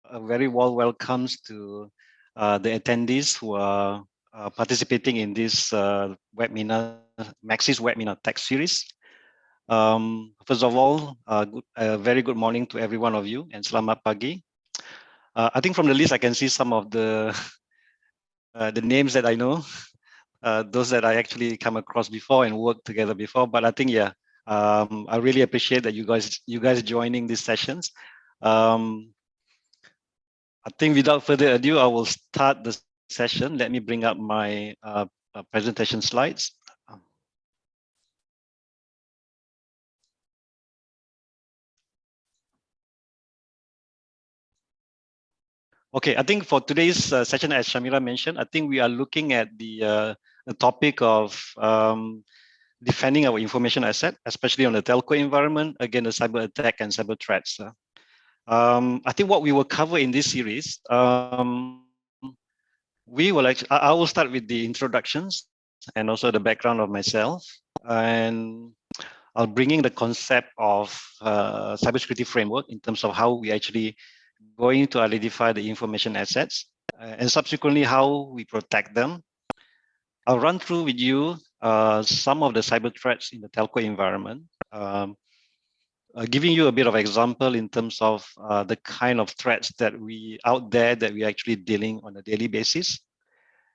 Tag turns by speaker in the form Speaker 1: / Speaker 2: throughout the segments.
Speaker 1: a very warm welcomes to the attendees who are participating in this webinar, Maxis webinar tech series. First of all, a very good morning to every one of you and selamat pagi. I think from the list I can see some of the names that I know, those that I actually come across before and worked together before. But I think I really appreciate that you guys joining these sessions. I think without further ado, I will start the session. Let me bring up my presentation slides. Okay, I think for today's session, as Shamira mentioned, I think we are looking at the topic of defending our information asset, especially on the telco environment, against the cyber attack and cyber threats. I think what we will cover in this series, I will start with the introductions and also the background of myself, and I'll bring in the concept of cybersecurity framework in terms of how we actually going to identify the information assets and subsequently how we protect them. I'll run through with you some of the cyber threats in the telco environment, giving you a bit of example in terms of the kind of threats that we are actually dealing on a daily basis.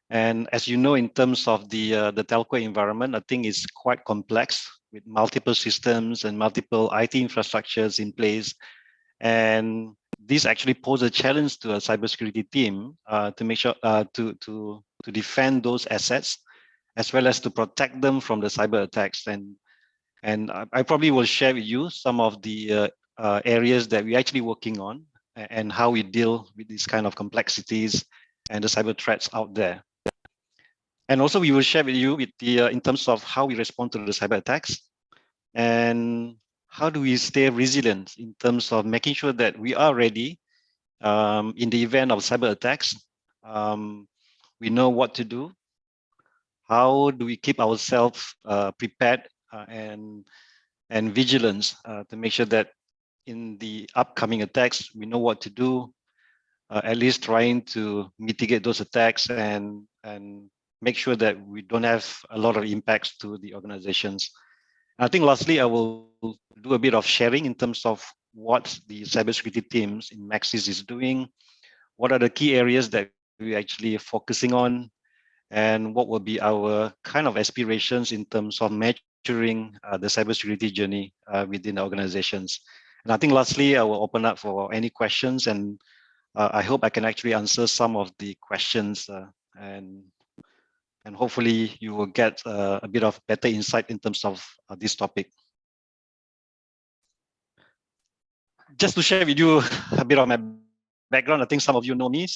Speaker 1: And as you know, in terms of the telco environment, I think it's quite complex with multiple systems and multiple IT infrastructures in place. And this actually poses a challenge to a cybersecurity team to make sure to defend those assets, as well as to protect them from the cyber attacks. And I probably will share with you some of the areas that we're actually working on and how we deal with these kind of complexities and the cyber threats out there. And also we will share with you with the in terms of how we respond to the cyber attacks and how do we stay resilient in terms of making sure that we are ready in the event of cyber attacks. We know what to do. How do we keep ourselves prepared and vigilant to make sure that in the upcoming attacks, we know what to do, at least trying to mitigate those attacks and make sure that we don't have a lot of impacts to the organizations. I think lastly, I will do a bit of sharing in terms of what the cybersecurity teams in Maxis is doing, what are the key areas that we're actually focusing on, and what will be our kind of aspirations in terms of maturing the cybersecurity journey within the organizations. And I think lastly, I will open up for any questions, and I hope I can actually answer some of the questions and hopefully you will get a bit of better insight in terms of this topic. Just to share with you a bit of my background, I think some of you know me.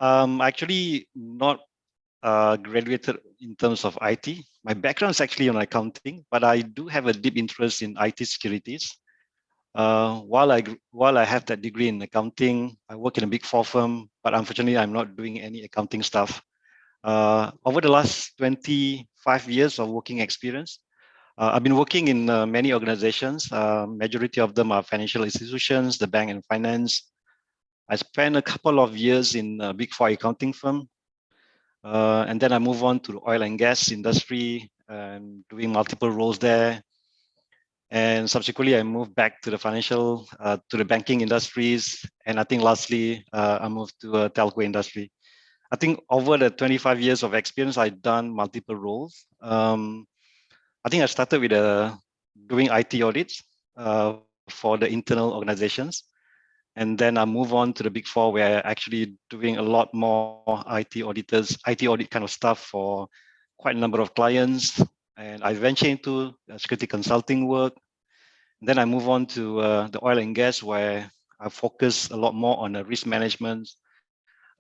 Speaker 1: Actually not graduated in terms of IT. My background is actually on accounting, but I do have a deep interest in IT securities. While I have that degree in accounting, I work in a big 4 firm, but unfortunately, I'm not doing any accounting stuff. Over the last 25 years of working experience, I've been working in many organizations. Majority of them are financial institutions, the bank and finance. I spent a couple of years in a big 4 accounting firm. And then I move on to the oil and gas industry and doing multiple roles there. And subsequently, I moved back to the to the banking industries. And I think lastly, I moved to a telco industry. I think over the 25 years of experience, I've done multiple roles. I think I started with doing IT audits for the internal organizations. And then I move on to the big 4 where I'm actually doing a lot more IT audit kind of stuff for quite a number of clients. And I venture into security consulting work. And then I move on to the oil and gas where I focus a lot more on the risk management,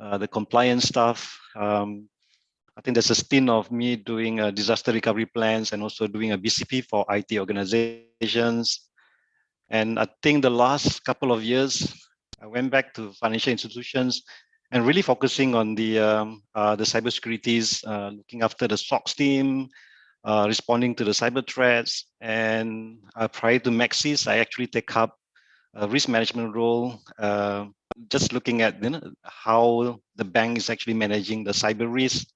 Speaker 1: the compliance stuff. I think there's a stint of me doing disaster recovery plans and also doing a BCP for IT organizations. And I think the last couple of years, I went back to financial institutions and really focusing on the cybersecurities, looking after the SOX team, responding to the cyber threats. And prior to Maxis, I actually take up risk management role, just looking at how the bank is actually managing the cyber risk.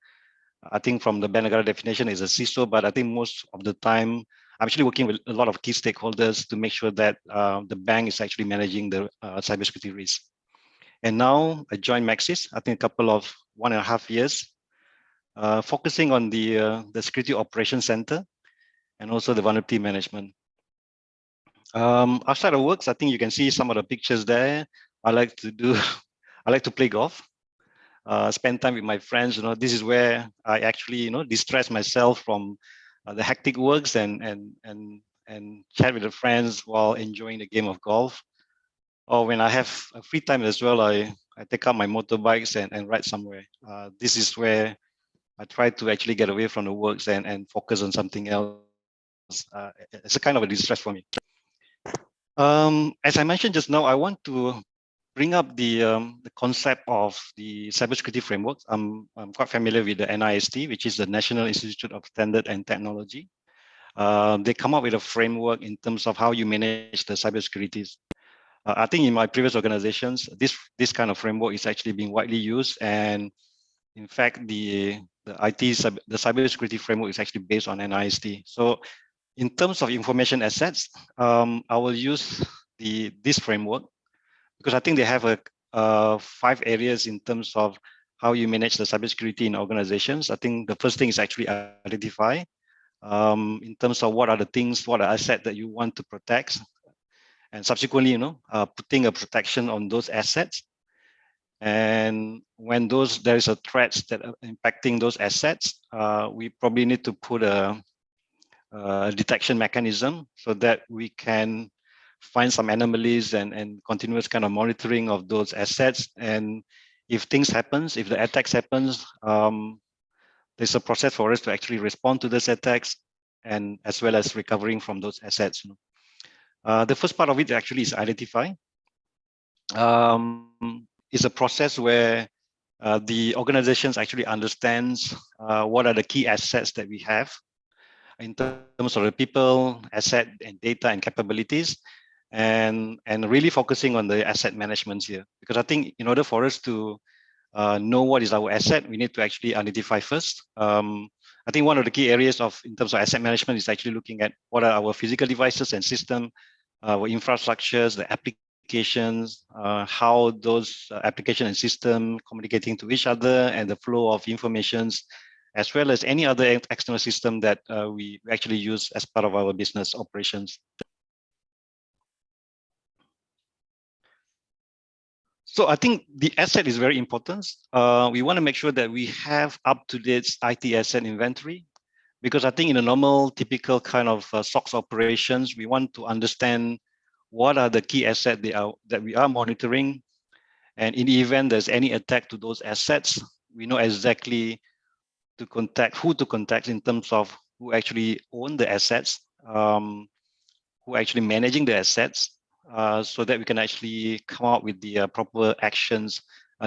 Speaker 1: I think from the bank negara definition is a CISO, but I think most of the time I'm actually working with a lot of key stakeholders to make sure that the bank is actually managing the cybersecurity risk. And now I joined Maxis, I think a couple of 1.5 years, focusing on the security operations center and also the vulnerability management. Outside of works, I think you can see some of the pictures there. I like to play golf, spend time with my friends. This is where I actually, distress myself from the hectic works and chat with the friends while enjoying the game of golf. Or when I have free time as well, I take up my motorbikes and ride somewhere. This is where I try to actually get away from the works and focus on something else. It's a kind of a distress for me. As I mentioned just now, I want to bring up the concept of the cybersecurity framework. I'm quite familiar with the NIST, which is the National Institute of Standard and Technology. They come up with a framework in terms of how you manage the cybersecurities. I think in my previous organizations, this kind of framework is actually being widely used, and in fact, the cybersecurity framework is actually based on NIST. So, in terms of information assets, I will use this framework because I think they have 5 areas in terms of how you manage the cybersecurity in organizations. I think the first thing is actually identify in terms of what are the things, what are assets that you want to protect, and subsequently, putting a protection on those assets. And when there is a threats that are impacting those assets, we probably need to put a detection mechanism so that we can find some anomalies and continuous kind of monitoring of those assets. And if things happens, if the attacks happens, there's a process for us to actually respond to those attacks and as well as recovering from those assets. The first part of it actually is identify. It's a process where the organizations actually understands what are the key assets that we have in terms of the people, asset, and data and capabilities, and really focusing on the asset management here. Because I think in order for us to know what is our asset, we need to actually identify first. I think one of the key areas in terms of asset management is actually looking at what are our physical devices and system, our infrastructures, the applications, how those application and system communicating to each other, and the flow of informations, as well as any other external system that we actually use as part of our business operations. So I think the asset is very important. We want to make sure that we have up-to-date IT asset inventory, because I think in a normal, typical kind of SOX operations, we want to understand what are the key assets that we are monitoring. And in the event there's any attack to those assets, we know exactly who to contact in terms of who actually own the assets, who actually managing the assets, so that we can actually come up with the proper actions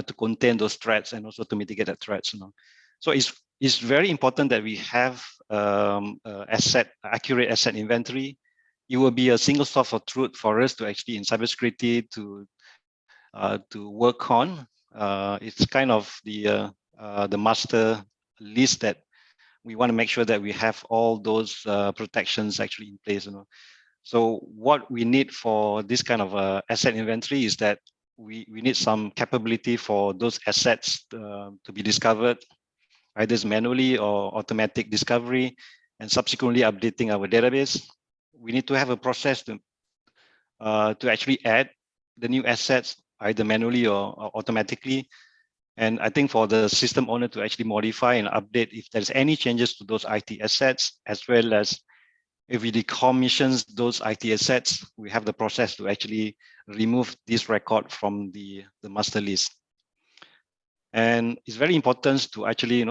Speaker 1: to contain those threats and also to mitigate the threats. So it's very important that we have accurate asset inventory. It will be a single source of truth for us to actually in cybersecurity to work on. It's kind of the master list that we want to make sure that we have all those protections actually in place. So what we need for this kind of asset inventory is that we need some capability for those assets to be discovered, either manually or automatic discovery, and subsequently updating our database. We need to have a process to actually add the new assets either manually or automatically. And I think for the system owner to actually modify and update if there's any changes to those IT assets, as well as if we decommission those IT assets, we have the process to actually remove this record from the master list. And it's very important to actually,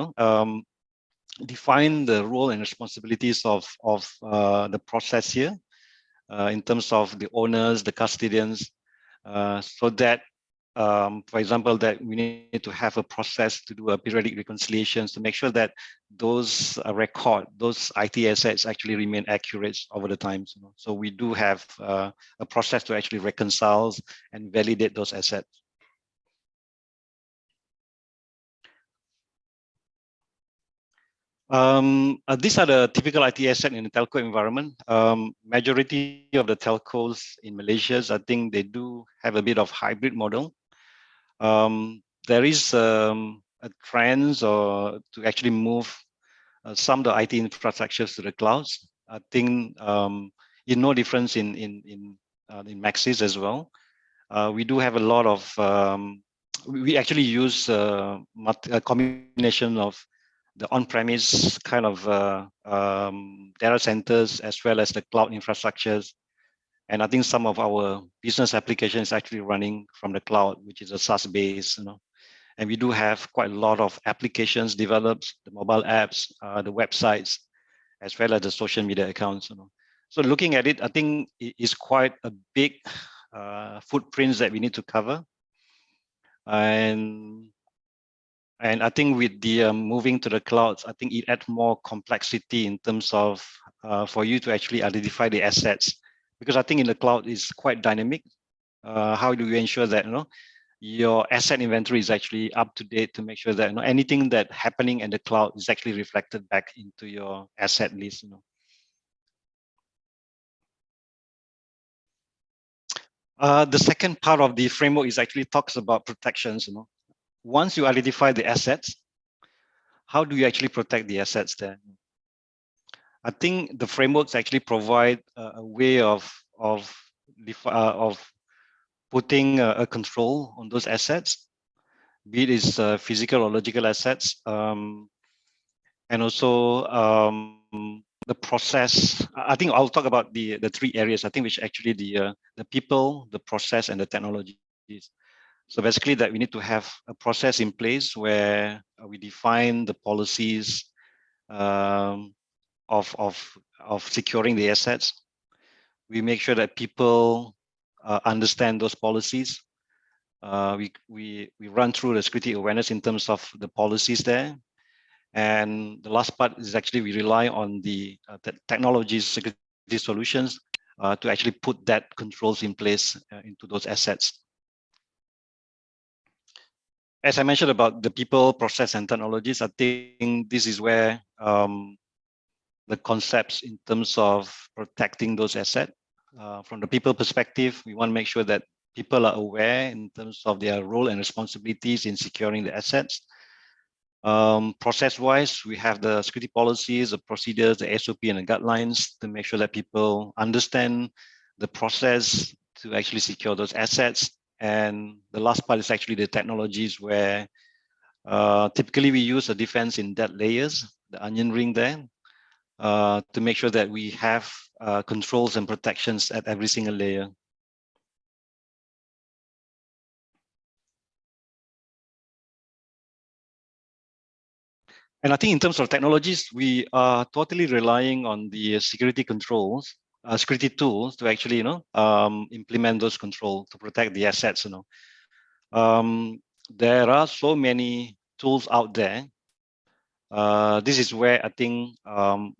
Speaker 1: define the role and responsibilities of the process here in terms of the owners, the custodians, so that for example, that we need to have a process to do a periodic reconciliations to make sure that those those IT assets actually remain accurate over the time. So we do have a process to actually reconcile and validate those assets. These are the typical IT asset in the telco environment. Majority of the telcos in Malaysia, I think they do have a bit of hybrid model. There is a trend to actually move some of the IT infrastructures to the clouds. I think in no difference in Maxis as well. We do have a lot of we actually use a combination of the on-premise kind of data centers as well as the cloud infrastructures. And I think some of our business applications actually running from the cloud, which is a SaaS base, And we do have quite a lot of applications developed, the mobile apps, the websites, as well as the social media accounts. So looking at it, I think it is quite a big footprints that we need to cover. And I think with the moving to the clouds, I think it adds more complexity in terms of for you to actually identify the assets, because I think in the cloud is quite dynamic. How do you ensure that your asset inventory is actually up to date to make sure that anything that happening in the cloud is actually reflected back into your asset list? The second part of the framework is actually talks about protections. Once you identify the assets, how do you actually protect the assets there? I think the frameworks actually provide a way of putting a control on those assets, be it is physical or logical assets, and also the process. I think I'll talk about the three areas. I think which actually the people, the process, and the technologies. So basically, that we need to have a process in place where we define the policies of securing the assets. We make sure that people understand those policies. We run through the security awareness in terms of the policies there. And the last part is actually we rely on the technologies, security solutions to actually put that controls in place into those assets. As I mentioned about the people, process, and technologies, I think this is where the concepts in terms of protecting those assets. From the people perspective, we want to make sure that people are aware in terms of their role and responsibilities in securing the assets. Process-wise, we have the security policies, the procedures, the SOP, and the guidelines to make sure that people understand the process to actually secure those assets. And the last part is actually the technologies where typically we use a defense in depth layers, the onion ring there, to make sure that we have controls and protections at every single layer. And I think in terms of technologies, we are totally relying on the security controls, security tools to actually, implement those controls to protect the assets. There are so many tools out there. This is where I think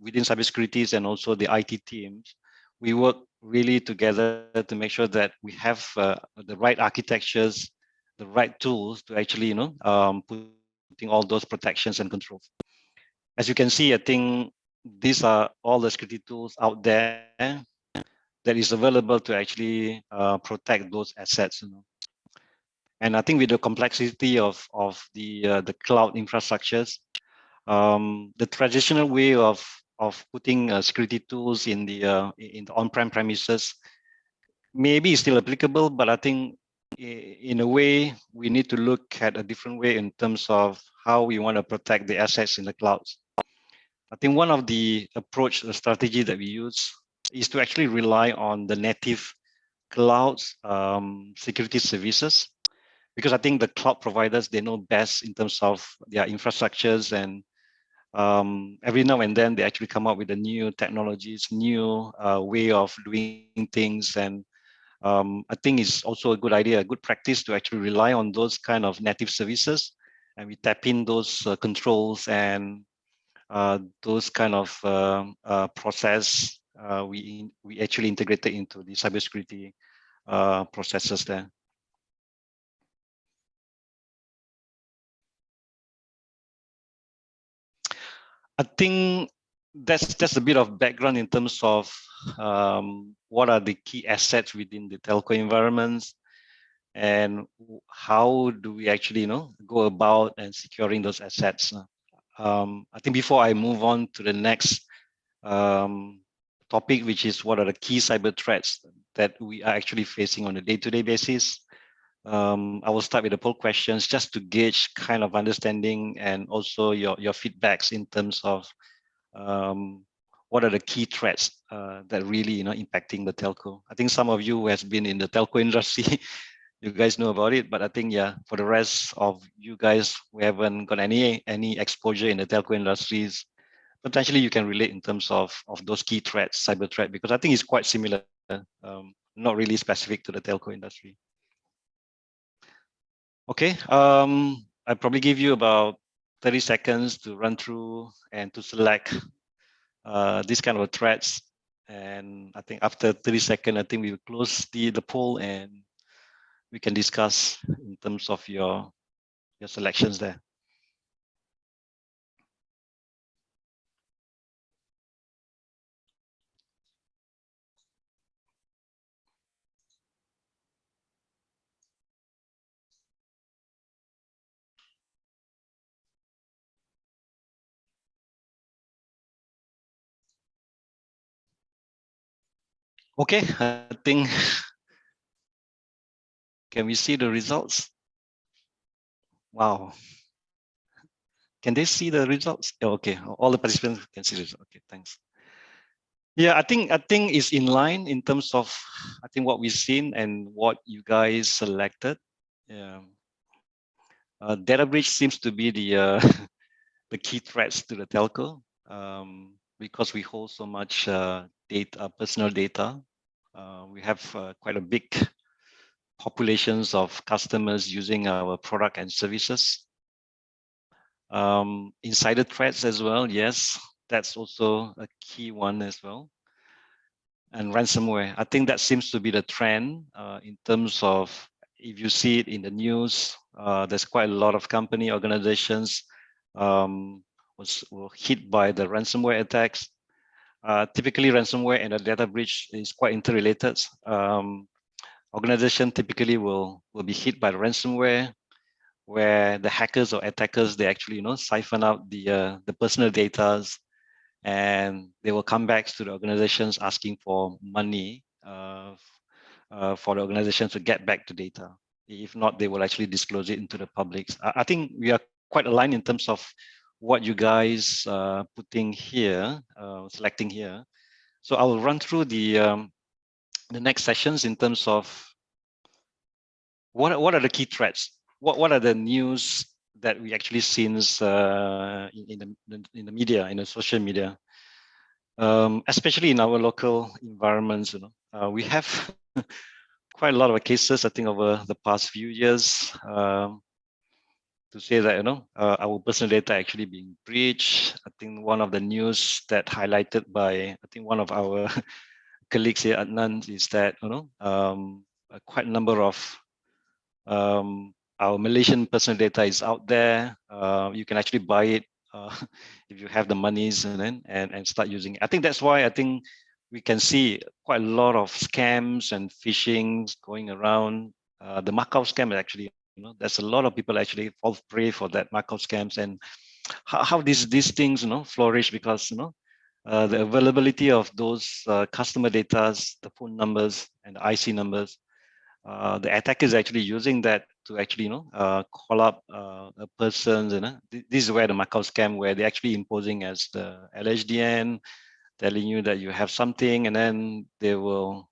Speaker 1: within cybersecurity and also the IT teams, we work really together to make sure that we have the right architectures, the right tools to actually, putting all those protections and controls. As you can see, I think these are all the security tools out there that is available to actually protect those assets. And I think with the complexity of the cloud infrastructures, the traditional way of putting security tools in the on-prem premises maybe is still applicable, but I think in a way we need to look at a different way in terms of how we want to protect the assets in the clouds. I think one of the approach, the strategy that we use is to actually rely on the native clouds security services, because I think the cloud providers, they know best in terms of their infrastructures, and every now and then they actually come up with the new technologies, new way of doing things, and I think it's also a good idea, a good practice to actually rely on those kind of native services, and we tap in those controls and those kind of process. We actually integrated into the cybersecurity processes there. I think that's a bit of background in terms of what are the key assets within the telco environments, and how do we actually go about and securing those assets. I think before I move on to the next topic, which is what are the key cyber threats that we are actually facing on a day-to-day basis, I will start with the poll questions just to gauge kind of understanding and also your feedbacks in terms of what are the key threats that really impacting the telco. I think some of you who has been in the telco industry, you guys know about it, but I think for the rest of you guys who haven't got any exposure in the telco industries, potentially you can relate in terms of those key threats, cyber threat, because I think it's quite similar, not really specific to the telco industry. Okay, I probably give you about 30 seconds to run through and to select these kind of threats. And I think after 30 seconds, I think we will close the poll and we can discuss in terms of your selections there. Okay, I think, can we see the results? Wow. Can they see the results? Oh, okay, all the participants can see the results. Okay, thanks. Yeah, I think it's in line in terms of I think what we've seen and what you guys selected. Yeah. Data breach seems to be the the key threats to the telco, because we hold so much data, personal data. We have quite a big populations of customers using our product and services. Insider threats as well, yes, that's also a key one as well. And ransomware, I think that seems to be the trend in terms of, if you see it in the news, there's quite a lot of company organizations were hit by the ransomware attacks. Typically, ransomware and a data breach is quite interrelated. Organization typically will be hit by the ransomware, where the hackers or attackers, they actually siphon out the personal data, and they will come back to the organizations asking for money for the organization to get back the data. If not, they will actually disclose it into the public. I think we are quite aligned in terms of what you guys putting here, selecting here. So I will run through the next sessions in terms of what are the key threats, what are the news that we actually seen in the media, in the social media, especially in our local environments. We have quite a lot of cases, I think, over the past few years, to say that our personal data actually being breached. I think one of the news that highlighted by one of our colleagues here, Adnan, is that quite a number of our Malaysian personal data is out there. You can actually buy it if you have the monies and start using it. I think that's why I think we can see quite a lot of scams and phishings going around. The Macau scam actually, there's a lot of people actually fall prey for that Macau scams, and how these things flourish because the availability of those customer data, the phone numbers and the IC numbers. The attacker is actually using that to actually call up a person. This is where the Macau scam, where they're actually imposing as the LHDN, telling you that you have something, and then they will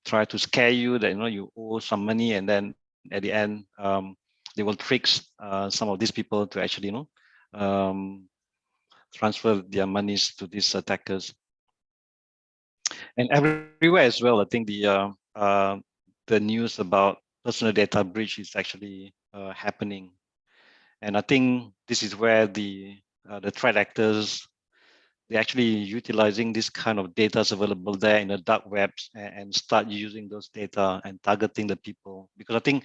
Speaker 1: try to scare you that you owe some money, and then at the end they will trick some of these people to actually transfer their monies to these attackers. And everywhere as well, I think the news about personal data breach is actually happening. And I think this is where the threat actors, they're actually utilizing this kind of data available there in the dark webs and start using those data and targeting the people. Because I think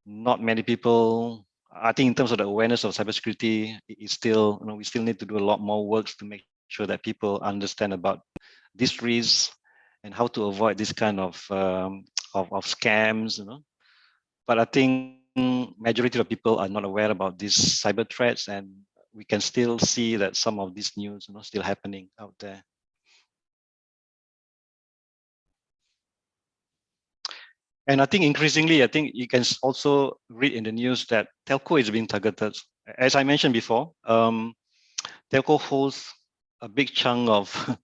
Speaker 1: not many people, I think in terms of the awareness of cybersecurity, it's still, we still need to do a lot more work to make sure that people understand about these risks and how to avoid this kind of scams, But I think majority of people are not aware about these cyber threats, and we can still see that some of these news, still happening out there. And I think increasingly, I think you can also read in the news that telco is being targeted. As I mentioned before, telco holds a big chunk of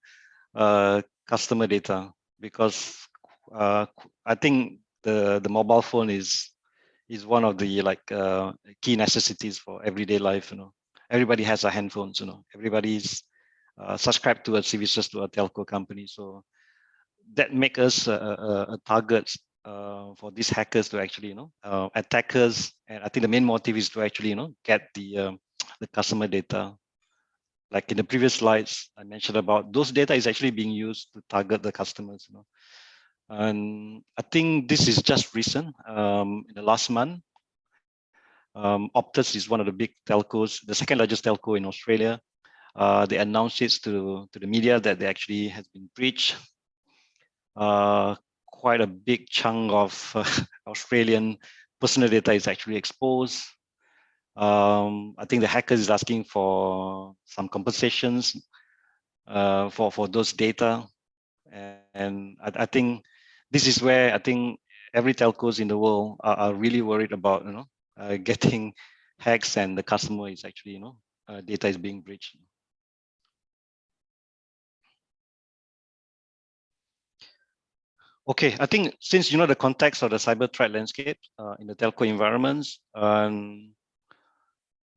Speaker 1: customer data because I think the mobile phone is one of the key necessities for everyday life. Everybody has a handphones. Everybody's subscribed to a services to a telco company, so that make us a target for these hackers to actually attackers. And I think the main motive is to actually get the customer data. Like in the previous slides I mentioned about, those data is actually being used to target the customers. And I think this is just recent. In the last month, Optus is one of the big telcos, the second largest telco in Australia. They announced it to the media that they actually has been breached. Quite a big chunk of Australian personal data is actually exposed. I think the hackers is asking for some compensations for those data, and I think this is where I think every telcos in the world are really worried about getting hacks, and the customer is actually data is being breached. Okay, I think since the context of the cyber threat landscape in the telco environments,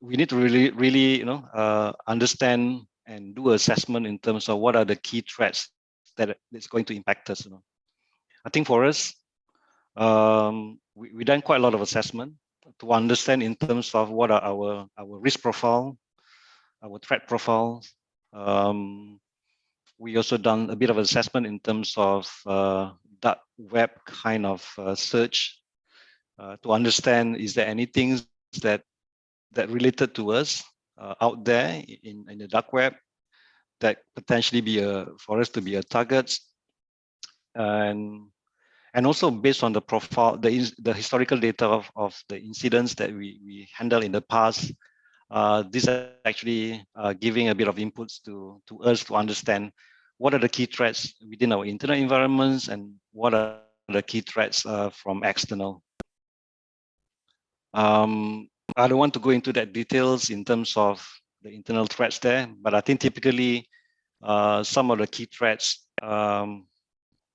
Speaker 1: we need to really understand and do assessment in terms of what are the key threats that is going to impact us. I think for us, we done quite a lot of assessment to understand in terms of what are our risk profile, our threat profiles. We also done a bit of assessment in terms of dark web kind of search to understand, is there anything that related to us out there in the dark web that potentially for us to be a target. And also based on the profile, the historical data of the incidents that we handled in the past, these are actually giving a bit of inputs to us to understand what are the key threats within our internal environments and what are the key threats from external. I don't want to go into that details in terms of the internal threats there, but I think typically some of the key threats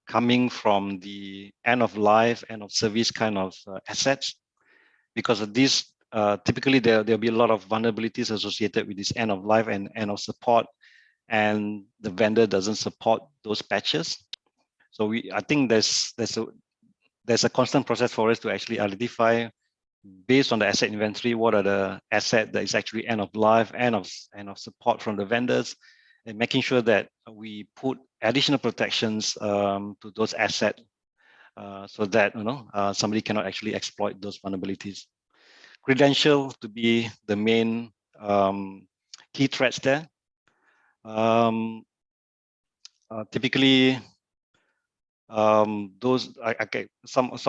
Speaker 1: coming from the end of life, end of service kind of assets. Because of this, typically there'll be a lot of vulnerabilities associated with this end of life and end of support, and the vendor doesn't support those patches. So I think there's a constant process for us to actually identify, based on the asset inventory, what are the asset that is actually end of life, end of support from the vendors, and making sure that we put additional protections to those assets so that somebody cannot actually exploit those vulnerabilities. Credential to be the main key threats there. Typically, some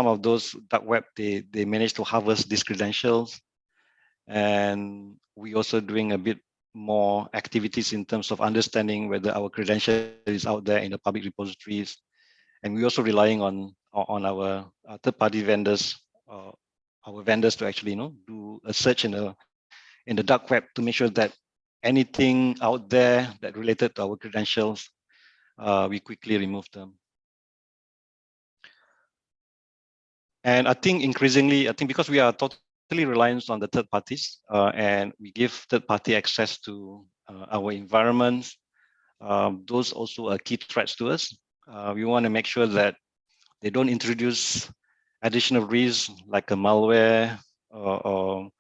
Speaker 1: of those dark web, they manage to harvest these credentials, and we also doing a bit more activities in terms of understanding whether our credential is out there in the public repositories, and we also relying on our third-party vendors, our vendors to actually do a search in the dark web to make sure that anything out there that related to our credentials, we quickly remove them. And I think increasingly, because we are totally reliant on the third parties, and we give third party access to our environments, those also are key threats to us. we want to make sure that they don't introduce additional risks like a malware or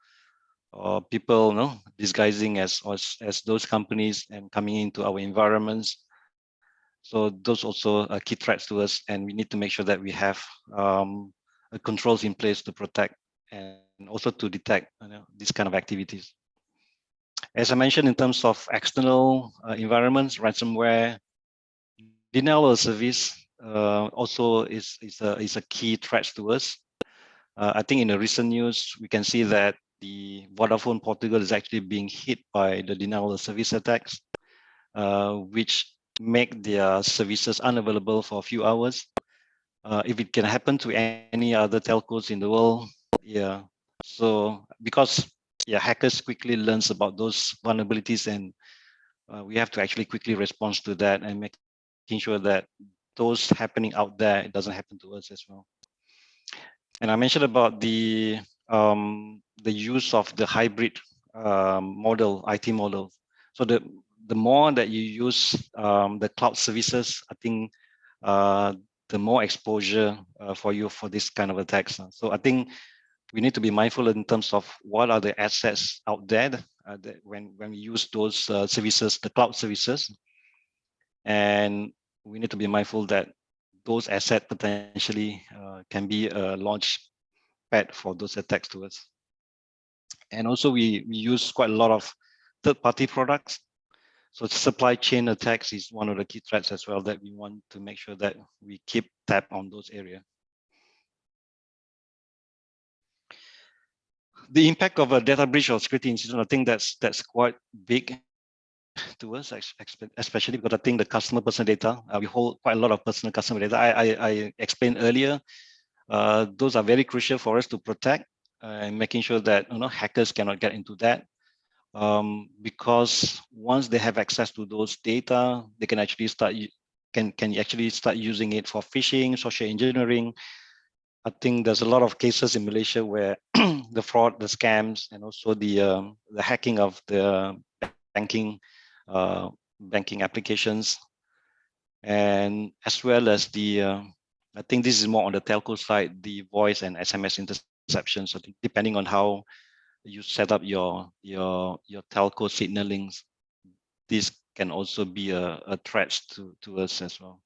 Speaker 1: people, disguising as those companies and coming into our environments. So those also are key threats to us, and we need to make sure that we have controls in place to protect and also to detect these kind of activities. As I mentioned, in terms of external environments, ransomware, denial of service also is a key threat to us. I think in the recent news, we can see that the Vodafone Portugal is actually being hit by the denial of service attacks, which make their services unavailable for a few hours. If it can happen to any other telcos in the world, yeah. So because hackers quickly learns about those vulnerabilities, and we have to actually quickly respond to that and making sure that those happening out there, it doesn't happen to us as well. And I mentioned about the use of the hybrid model, IT model. So the more that you use the cloud services, I think the more exposure for you for this kind of attacks. So I think we need to be mindful in terms of what are the assets out there that when we use those services, the cloud services, and we need to be mindful that those assets potentially can be a launch pad for those attacks to us. And also we use quite a lot of third-party products. So supply chain attacks is one of the key threats as well that we want to make sure that we keep tab on those areas. The impact of a data breach or security incident, I think that's quite big to us, especially because I think the customer personal data, we hold quite a lot of personal customer data. I explained earlier, those are very crucial for us to protect and making sure that hackers cannot get into that. Because once they have access to those data, they can actually start using it for phishing, social engineering. I think there's a lot of cases in Malaysia where the fraud, the scams, and also the hacking of the banking applications, and as well as I think this is more on the telco side, the voice and SMS interceptions. I think depending on how you set up your telco signalings, this can also be a threat to us as well.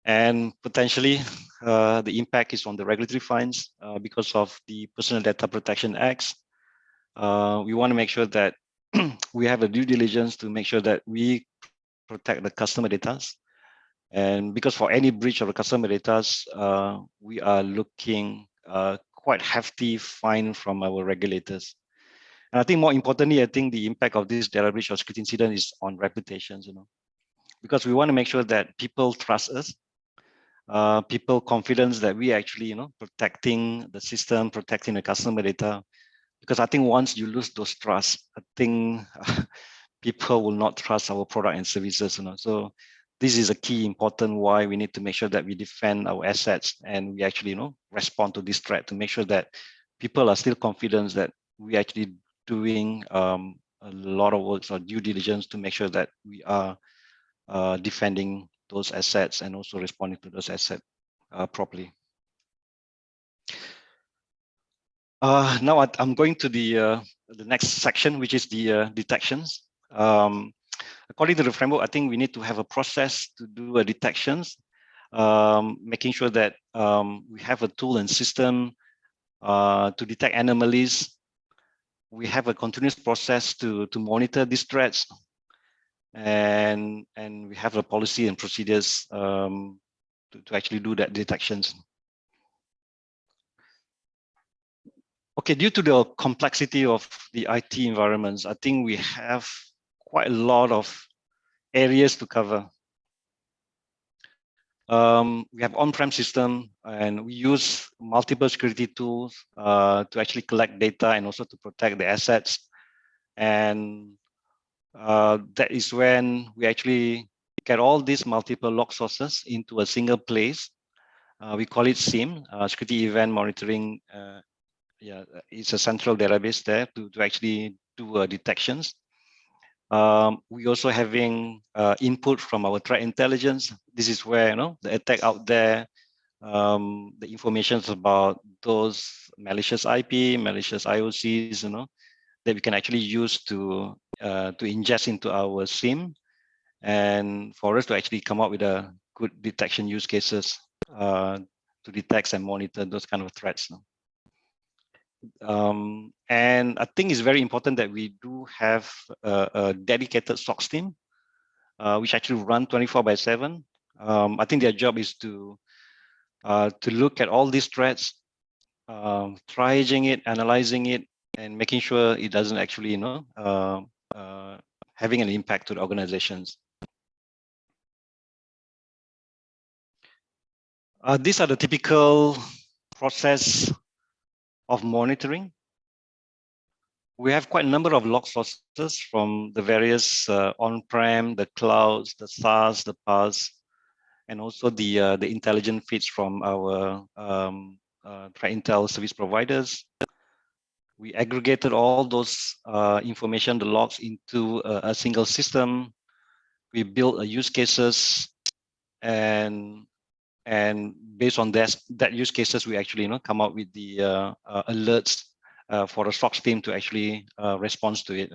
Speaker 1: And potentially, the impact is on the regulatory fines because of the Personal Data Protection Acts. We want to make sure that we have a due diligence to make sure that we protect the customer data. And because for any breach of the customer data, we are looking quite hefty fine from our regulators. And I think more importantly, I think the impact of this data breach or security incident is on reputations, because we want to make sure that people trust us, people confidence that we actually, protecting the system, protecting the customer data. Because I think once you lose those trust, I think people will not trust our product and services. So this is a key important why we need to make sure that we defend our assets and we actually, respond to this threat to make sure that people are still confident that we actually doing a lot of work or due diligence to make sure that we are defending those assets and also responding to those assets properly. Now I'm going to the next section, which is the detections. According to the framework, I think we need to have a process to do detections, making sure that we have a tool and system to detect anomalies. We have a continuous process to monitor these threats, and we have a policy and procedures to actually do that detections. Okay, due to the complexity of the IT environments, I think we have quite a lot of areas to cover. We have on-prem system, and we use multiple security tools to actually collect data and also to protect the assets. And that is when we actually get all these multiple log sources into a single place. We call it SIEM, Security Event Monitoring. It's a central database there to actually do detections. We also having input from our threat intelligence. This is where the attack out there, the information about those malicious IP, malicious IOCs, that we can actually use to ingest into our SIM, and for us to actually come up with a good detection use cases to detect and monitor those kind of threats. And I think it's very important that we do have a dedicated SOC team, which actually run 24/7. I think their job is to look at all these threats, triaging it, analyzing it, and making sure it doesn't actually, having an impact to the organizations. These are the typical process of monitoring. We have quite a number of log sources from the various on-prem, the clouds, the SaaS, the PaaS, and also the intelligent feeds from our threat intel service providers. We aggregated all those information, the logs, into a single system. We built a use cases, and based on that use cases, we actually come up with the alerts for the SOC team to actually respond to it.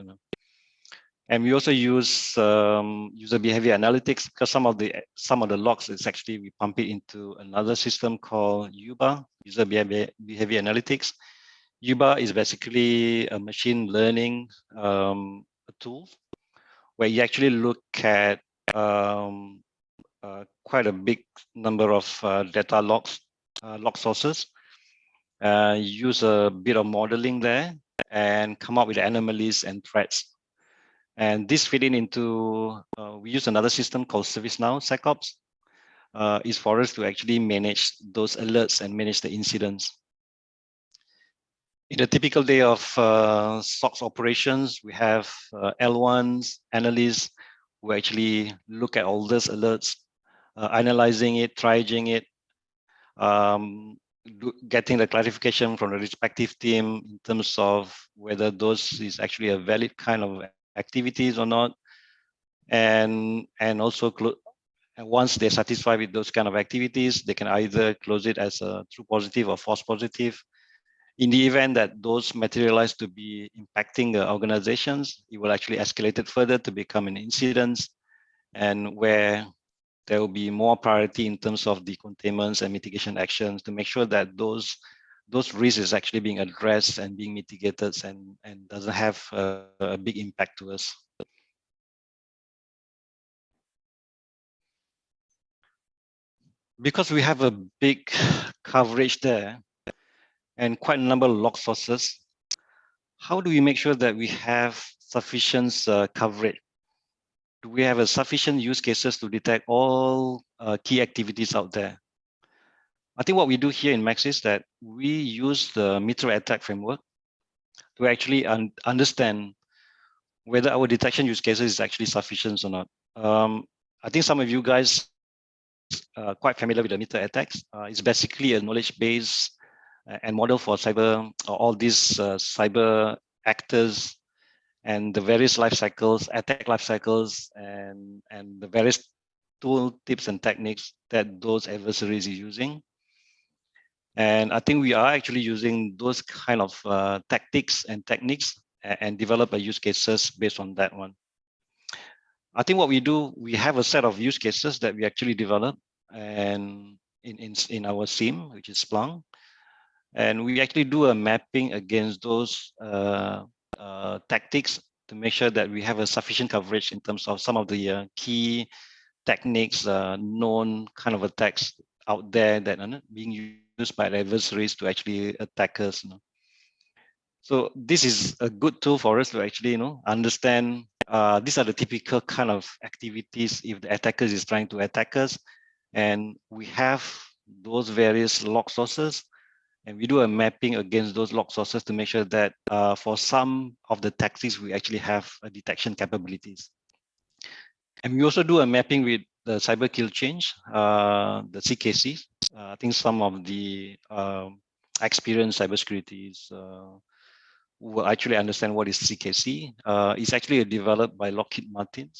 Speaker 1: And we also use user behavior analytics, because some of the logs is actually we pump it into another system called UBA, user behavior analytics. UBA is basically a machine learning tool where you actually look at quite a big number of data logs, log sources, use a bit of modeling there, and come up with anomalies and threats. And this fitting into, we use another system called ServiceNow SecOps, is for us to actually manage those alerts and manage the incidents. In a typical day of SOC operations, we have L1s, analysts, who actually look at all those alerts, analyzing it, triaging it, getting the clarification from the respective team in terms of whether those is actually a valid kind of activities or not, and also once they're satisfied with those kind of activities, they can either close it as a true positive or false positive. In the event that those materialize to be impacting the organizations, it will actually escalate it further to become an incident, and where there will be more priority in terms of the containments and mitigation actions to make sure that those risks is actually being addressed and being mitigated, and doesn't have a big impact to us. Because we have a big coverage there and quite a number of log sources, how do we make sure that we have sufficient coverage? Do we have a sufficient use cases to detect all key activities out there? I think what we do here in Maxis is that we use the meter attack framework to actually understand whether our detection use cases is actually sufficient or not. I think some of you guys are quite familiar with the meter attacks. It's basically a knowledge base and model for cyber, all these cyber actors and the various life cycles, attack life cycles, and the various tool tips and techniques that those adversaries are using. And I think we are actually using those kind of tactics and techniques and develop a use cases based on that one. I think what we do, we have a set of use cases that we actually develop and in our SIM, which is Splunk. And we actually do a mapping against those tactics to make sure that we have a sufficient coverage in terms of some of the key techniques, known kind of attacks out there that are being used by the adversaries to actually attack us. So this is a good tool for us to actually understand these are the typical kind of activities if the attackers is trying to attack us, and we have those various log sources, and we do a mapping against those log sources to make sure that for some of the tactics we actually have detection capabilities. And we also do a mapping with the cyber kill change, the CKC. I think some of the experienced cybersecurity will actually understand what is CKC. It's actually developed by Lockheed Martin.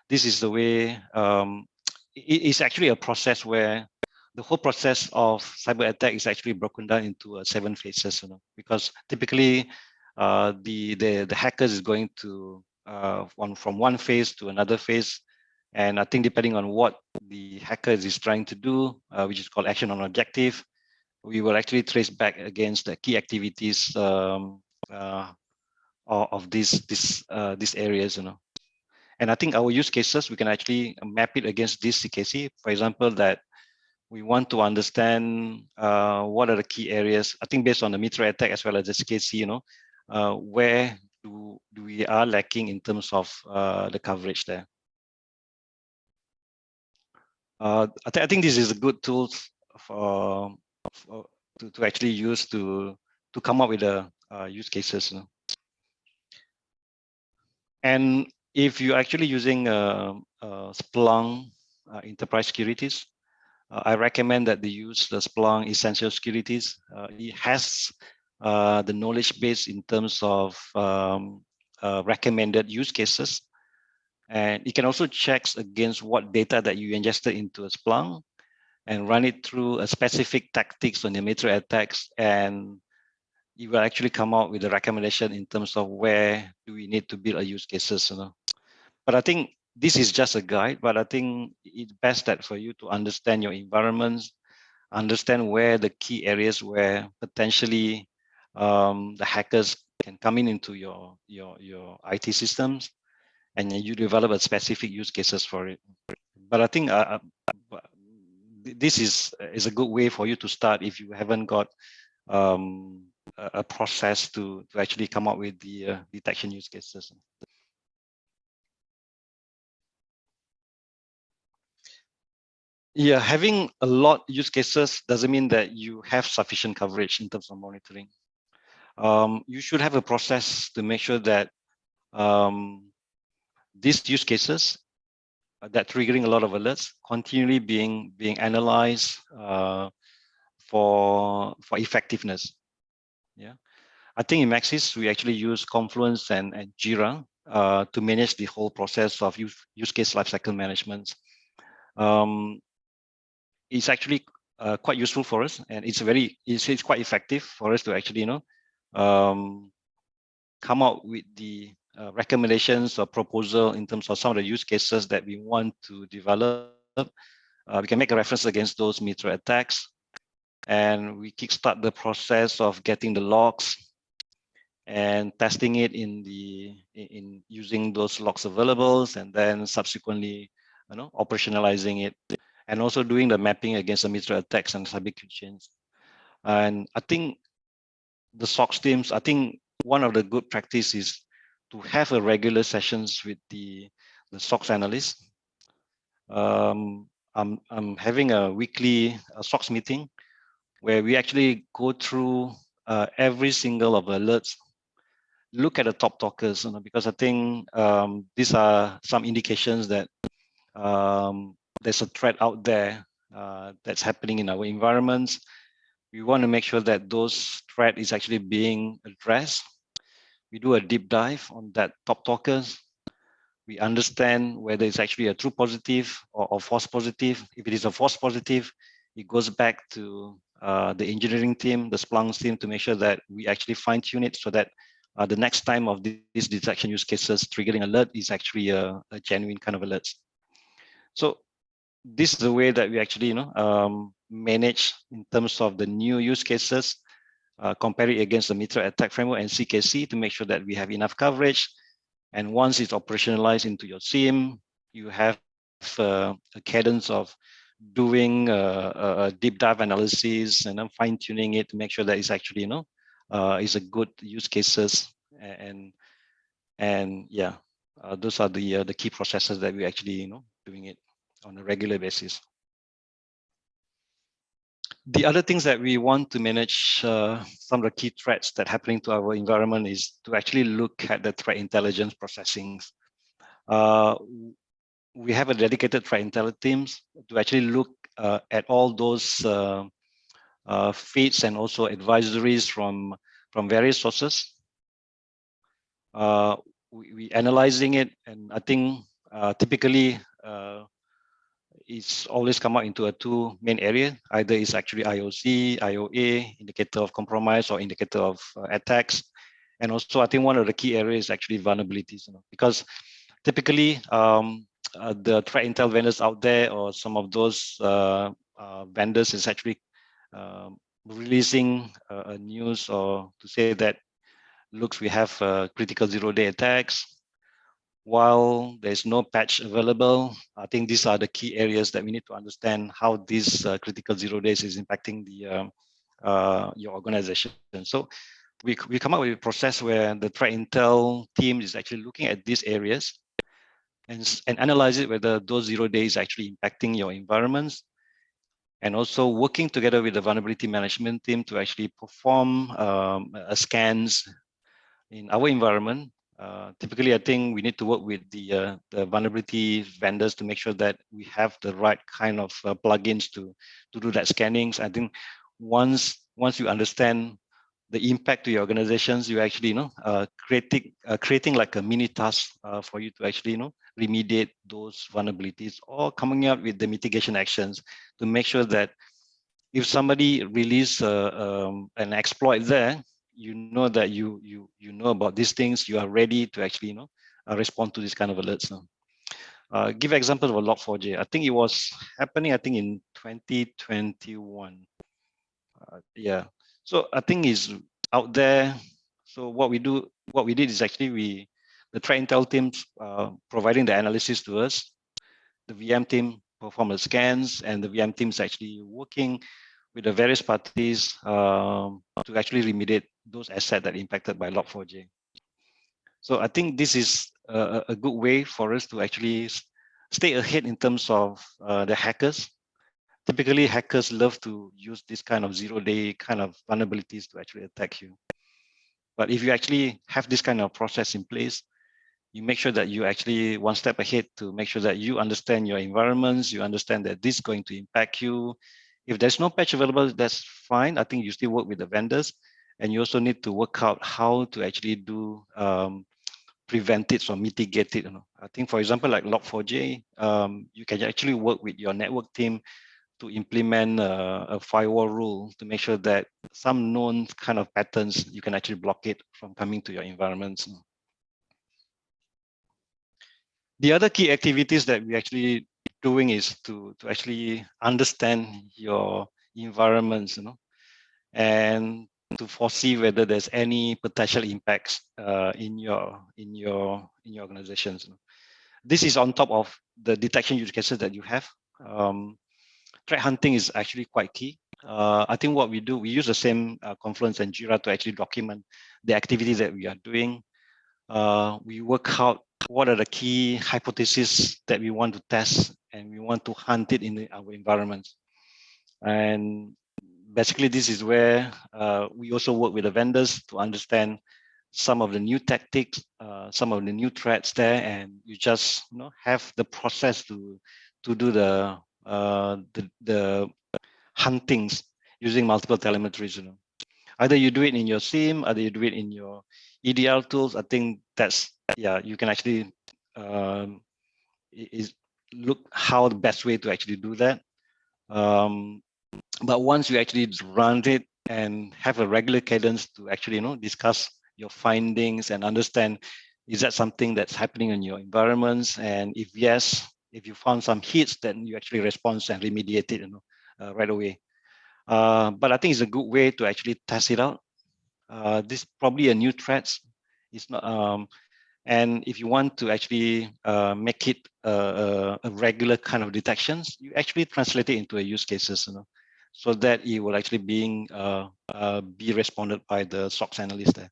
Speaker 1: This is the way, it's actually a process where the whole process of cyber attack is actually broken down into 7 phases, because typically the hackers is going to from one phase to another phase. And I think depending on what the hacker is trying to do, which is called action on objective, we will actually trace back against the key activities of these areas, And I think our use cases, we can actually map it against this CKC. For example, that we want to understand what are the key areas. I think based on the Mitra attack as well as the CKC, where do we are lacking in terms of the coverage there. I think this is a good tool to actually use to come up with the use cases. And if you're actually using Splunk enterprise securities, I recommend that they use the Splunk essential securities. It has the knowledge base in terms of recommended use cases. And it can also check against what data that you ingested into a Splunk and run it through a specific tactics on the Mitra attacks, and you will actually come out with a recommendation in terms of where do we need to build a use cases. But I think this is just a guide, but I think it's best that for you to understand your environments, understand where the key areas where potentially the hackers can come into your IT systems, and you develop a specific use cases for it. But I think this is a good way for you to start if you haven't got a process to actually come up with the detection use cases. Yeah, having a lot use cases doesn't mean that you have sufficient coverage in terms of monitoring. You should have a process to make sure that these use cases that triggering a lot of alerts continually being analyzed for effectiveness. Yeah, I think in Maxis we actually use Confluence and Jira to manage the whole process of use case lifecycle management. It's actually quite useful for us, and it's quite effective for us to actually come out with the recommendations or proposal in terms of some of the use cases that we want to develop. We can make a reference against those Mitra attacks, and we kickstart the process of getting the logs and testing it in using those logs availables, and then subsequently operationalizing it, and also doing the mapping against the Mitra attacks and cybersecurity. And I think the SOC teams, I think one of the good practice is to have a regular sessions with the SOC analysts. I'm having a weekly SOC meeting where we actually go through every single of the alerts, look at the top talkers, because I think these are some indications that there's a threat out there that's happening in our environments. We want to make sure that those threat is actually being addressed. We do a deep dive on that top talkers. We understand whether it's actually a true positive or false positive. If it is a false positive, it goes back to the engineering team, the Splunk team, to make sure that we actually fine tune it so that the next time of these detection use cases triggering alert is actually a genuine kind of alert. So this is the way that we actually manage in terms of the new use cases, compare it against the Mitra attack framework and CKC to make sure that we have enough coverage. And once it's operationalized into your SIEM, you have a cadence of doing a deep dive analysis and then fine tuning it to make sure that it's actually is a good use cases, and yeah, those are the key processes that we actually doing it on a regular basis. The other things that we want to manage, some of the key threats that are happening to our environment, is to actually look at the threat intelligence processing. We have a dedicated threat intelligence teams to actually look at all those feeds and also advisories from from various sources. We analyzing it, and I think typically it's always come out into a two main area. Either it's actually IOC, IOA, indicator of compromise, or indicator of attacks. And also, I think one of the key areas is actually vulnerabilities, because typically the threat intel vendors out there, or some of those vendors, is actually releasing a news or to say that, looks, we have critical zero-day attacks. While there's no patch available, I think these are the key areas that we need to understand how this critical zero days is impacting the your organization. So we come up with a process where the threat intel team is actually looking at these areas and analyze it, whether those 0 days actually impacting your environments, and also working together with the vulnerability management team to actually perform scans in our environment. Typically, I think we need to work with the vulnerability vendors to make sure that we have the right kind of plugins to do that scanning. I think once you understand the impact to your organizations, you actually creating like a mini task for you to actually remediate those vulnerabilities, or coming up with the mitigation actions to make sure that if somebody release an exploit there, you know that you know about these things, you are ready to actually respond to this kind of alerts. Give example of Log4j. I think it was happening, I think in 2021. Yeah, so I think it's out there. So what we did is actually the threat intel teams providing the analysis to us, the VM team perform the scans, and the VM team is actually working with the various parties to actually remediate those assets that are impacted by Log4j. So I think this is a good way for us to actually stay ahead in terms of the hackers. Typically, hackers love to use this kind of zero-day kind of vulnerabilities to actually attack you. But if you actually have this kind of process in place, you make sure that you actually one step ahead to make sure that you understand your environments, you understand that this is going to impact you. If there's no patch available, that's fine. I think you still work with the vendors, and you also need to work out how to actually do prevent it or mitigate it. I think, for example, like Log4j, you can actually work with your network team to implement a firewall rule to make sure that some known kind of patterns, you can actually block it from coming to your environments. The other key activities that we actually doing is to actually understand your environments, and to foresee whether there's any potential impacts in your organizations. This is on top of the detection use cases that you have. Threat hunting is actually quite key. I think what we do, we use the same Confluence and Jira to actually document the activities that we are doing. We work out what are the key hypotheses that we want to test, and we want to hunt it in our environments. And basically, this is where we also work with the vendors to understand some of the new tactics, some of the new threats there, and you just have the process to do the huntings using multiple telemetries. Either you do it in your SIEM, either you do it in your EDR tools. I think that's, yeah, you can actually look how the best way to actually do that. But once you actually run it and have a regular cadence to actually discuss your findings and understand, is that something that's happening in your environments? And if yes, if you found some hits, then you actually respond and remediate it right away. But I think it's a good way to actually test it out. This is probably a new threat. It's not, and if you want to actually make it a regular kind of detections, you actually translate it into a use cases, so that it will actually be responded by the SOC analyst there.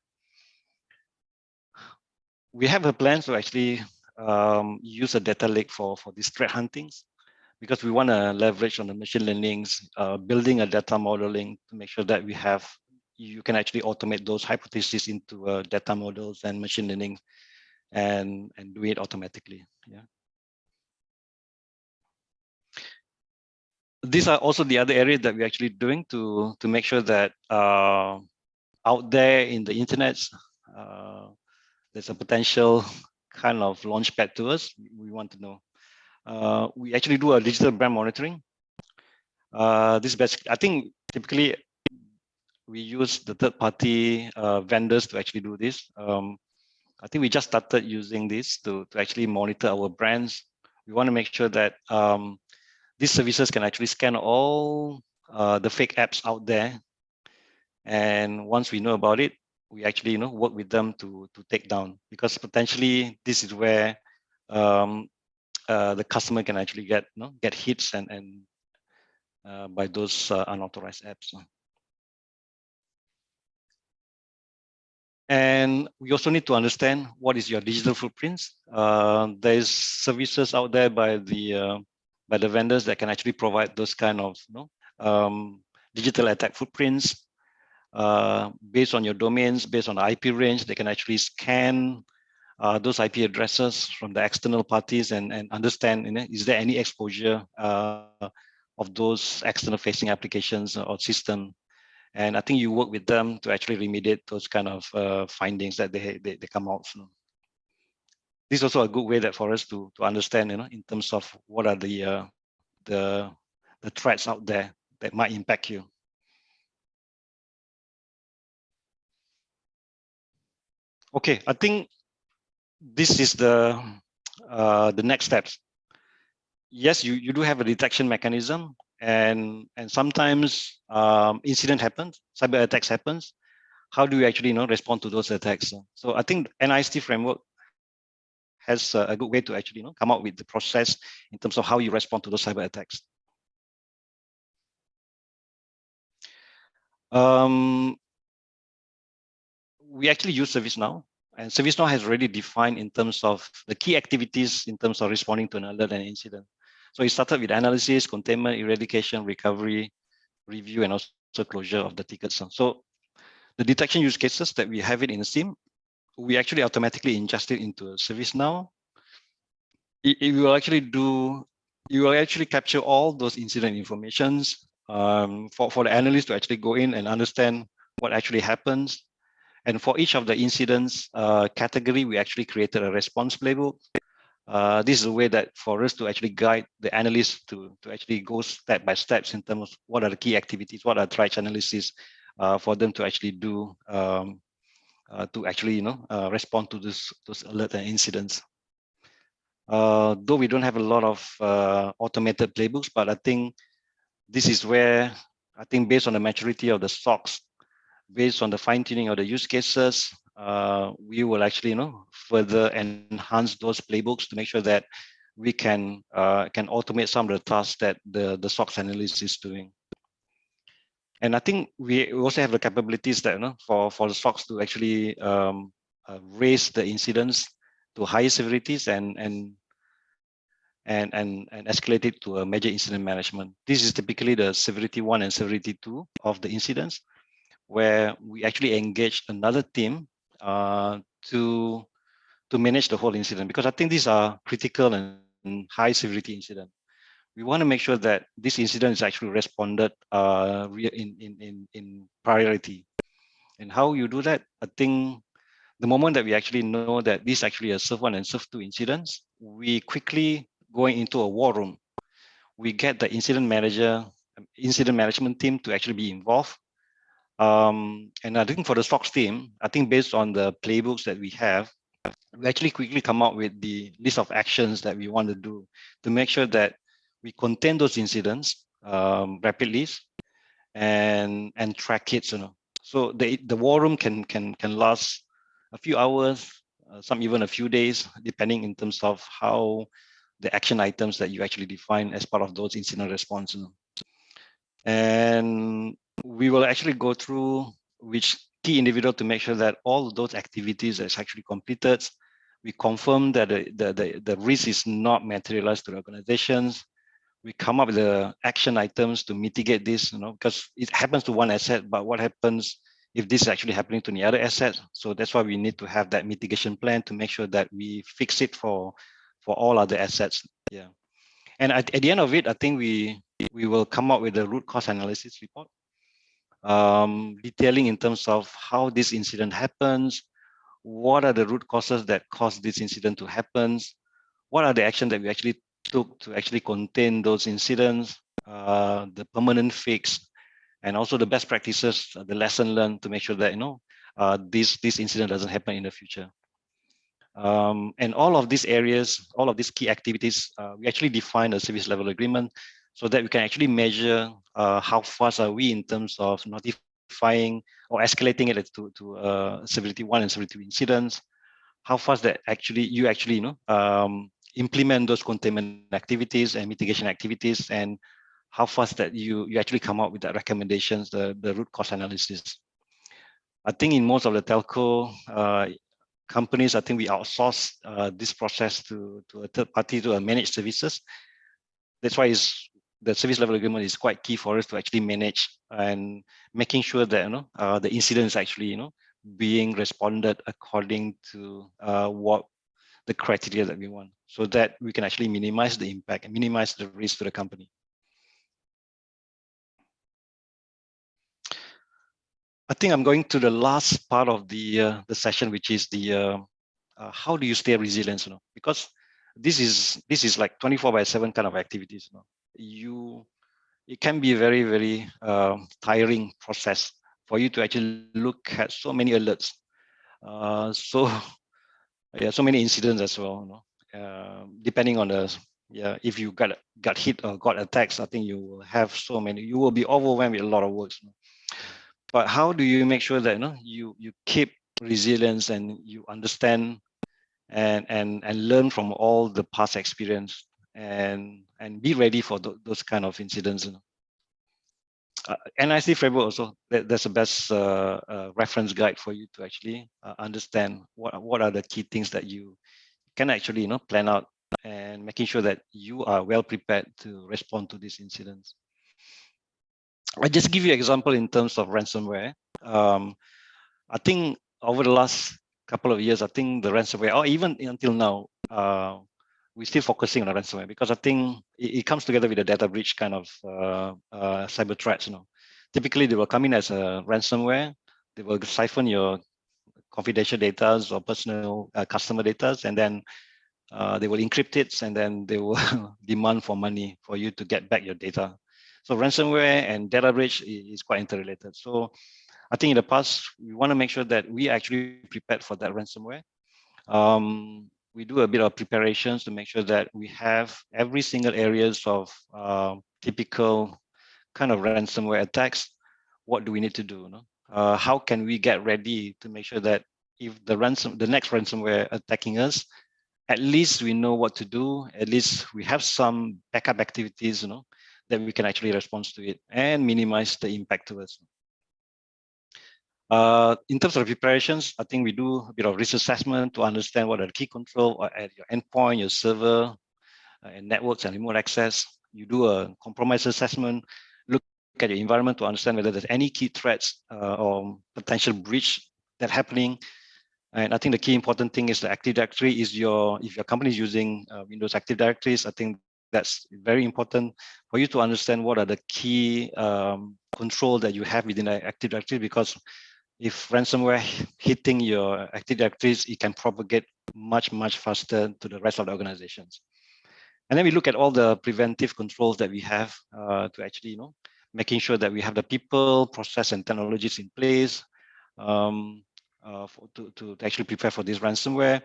Speaker 1: We have a plan to actually use a data lake for these threat huntings, because we want to leverage on the machine learnings, building a data modeling to make sure that you can actually automate those hypotheses into data models and machine learning, and do it automatically. Yeah. These are also the other areas that we're actually doing to make sure that out there in the internet, there's a potential kind of launch pad to us. We want to know. We actually do a digital brand monitoring. This basically, I think typically we use the third-party vendors to actually do this. I think we just started using this to actually monitor our brands. We want to make sure that these services can actually scan all the fake apps out there. And once we know about it, we actually work with them to take down, because potentially this is where the customer can actually get hits and by those unauthorized apps. And we also need to understand what is your digital footprints. There's services out there by the vendors that can actually provide those kind of digital attack footprints based on your domains, based on the IP range. They can actually scan those IP addresses from the external parties and understand, is there any exposure of those external facing applications or system. And I think you work with them to actually remediate those kind of findings that they come out. This is also a good way that for us to understand, in terms of what are the threats out there that might impact you. Okay, I think this is the next steps. Yes, you do have a detection mechanism, and sometimes incident happens, cyber attacks happens. How do you actually respond to those attacks? So I think NIST framework has a good way to actually come up with the process in terms of how you respond to those cyber attacks. We actually use ServiceNow, and ServiceNow has already defined in terms of the key activities in terms of responding to an alert and incident. So it started with analysis, containment, eradication, recovery, review, and also closure of the tickets. So the detection use cases that we have it in the SIEM, we actually automatically ingest it into ServiceNow. It will actually you will actually capture all those incident informations for the analyst to actually go in and understand what actually happens. And for each of the incidents category, we actually created a response playbook. This is a way that for us to actually guide the analysts to actually go step by steps in terms of what are the key activities, what are threat analysis for them to actually do to actually respond to those alerts and incidents. Though we don't have a lot of automated playbooks, but I think this is where I think based on the maturity of the SOCs, based on the fine tuning of the use cases, we will actually further enhance those playbooks to make sure that we can automate some of the tasks that the SOC analyst is doing. And I think we also have the capabilities that for the SOCs to actually raise the incidents to higher severities and escalate it to a major incident management. This is typically the severity 1 and severity 2 of the incidents, where we actually engage another team to manage the whole incident, because I think these are critical and high severity incident. We want to make sure that this incident is actually responded in priority. And how you do that, I think the moment that we actually know that this actually a SIRF1 and SIRF2 incidents, we quickly going into a war room. We get the incident management team to actually be involved. And I think for the SOC team, I think based on the playbooks that we have, we actually quickly come up with the list of actions that we want to do to make sure that we contain those incidents rapidly and track it. So the war room can last a few hours, some even a few days, depending in terms of how the action items that you actually define as part of those incident response. And we will actually go through which key individual to make sure that all those activities is actually completed. We confirm that the risk is not materialized to the organizations. We come up with the action items to mitigate this, because it happens to one asset, but what happens if this is actually happening to the other asset? So that's why we need to have that mitigation plan to make sure that we fix it for all other assets. Yeah. And at the end of it, I think we will come up with a root cause analysis report. detailing in terms of how this incident happens, what are the root causes that cause this incident to happen, what are the actions that we actually took to actually contain those incidents, the permanent fix, and also the best practices, the lesson learned to make sure that this incident doesn't happen in the future. And all of these areas, all of these key activities, we actually define a service level agreement so that we can actually measure how fast are we in terms of notifying or escalating it to severity 1 and severity 2 incidents, how fast that you actually implement those containment activities and mitigation activities, and how fast that you actually come up with the recommendations, the root cause analysis. I think in most of the telco companies, I think we outsource this process to a third party, to a managed services. That's why the service level agreement is quite key for us to actually manage and making sure that the incident is actually being responded according to what the criteria that we want, so that we can actually minimize the impact and minimize the risk to the company. I think I'm going to the last part of the session, which is the how do you stay resilient? Because this is like 24/7 kind of activities. It can be a very, very tiring process for you to actually look at so many alerts, so many incidents as well. Depending on if you got hit or got attacks, I think you will have so many. You will be overwhelmed with a lot of works. But how do you make sure that you keep resilience and you understand and learn from all the past experience and be ready for those kind of incidents? NIC framework also, that's the best reference guide for you to actually understand what are the key things that you can actually plan out, and making sure that you are well prepared to respond to these incidents. I just give you an example in terms of ransomware. I think over the last couple of years, I think the ransomware, or even until now, we're still focusing on the ransomware, because I think it comes together with a data breach kind of cyber threats. Typically, they will come in as a ransomware. They will siphon your confidential data or personal customer data, and then they will encrypt it, and then they will demand for money for you to get back your data. So ransomware and data breach is quite interrelated. So I think in the past, we want to make sure that we actually prepared for that ransomware. We do a bit of preparations to make sure that we have every single areas of typical kind of ransomware attacks. What do we need to do? How can we get ready to make sure that if the next ransomware attacking us, at least we know what to do. At least we have some backup activities, that we can actually respond to it and minimize the impact to us. In terms of preparations, I think we do a bit of risk assessment to understand what are the key control at your endpoint, your server, and networks and remote access. You do a compromise assessment, look at your environment to understand whether there's any key threats or potential breach that happening. And I think the key important thing is the Active Directory is if your company is using Windows Active Directories, I think that's very important for you to understand what are the key control that you have within the Active Directory, because if ransomware hitting your Active Directories, it can propagate much, much faster to the rest of the organizations. And then we look at all the preventive controls that we have to actually, making sure that we have the people, process, and technologies in place to actually prepare for this ransomware.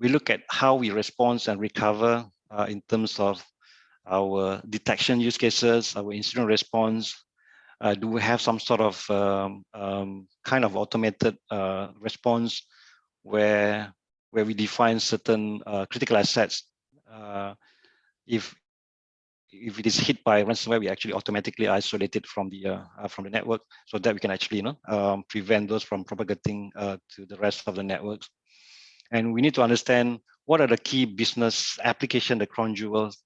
Speaker 1: We look at how we respond and recover in terms of our detection use cases, our incident response. Do we have some sort of kind of automated response where we define certain critical assets? If it is hit by ransomware, we actually automatically isolate it from the network, so that we can actually prevent those from propagating to the rest of the networks. And we need to understand what are the key business application, the crown jewels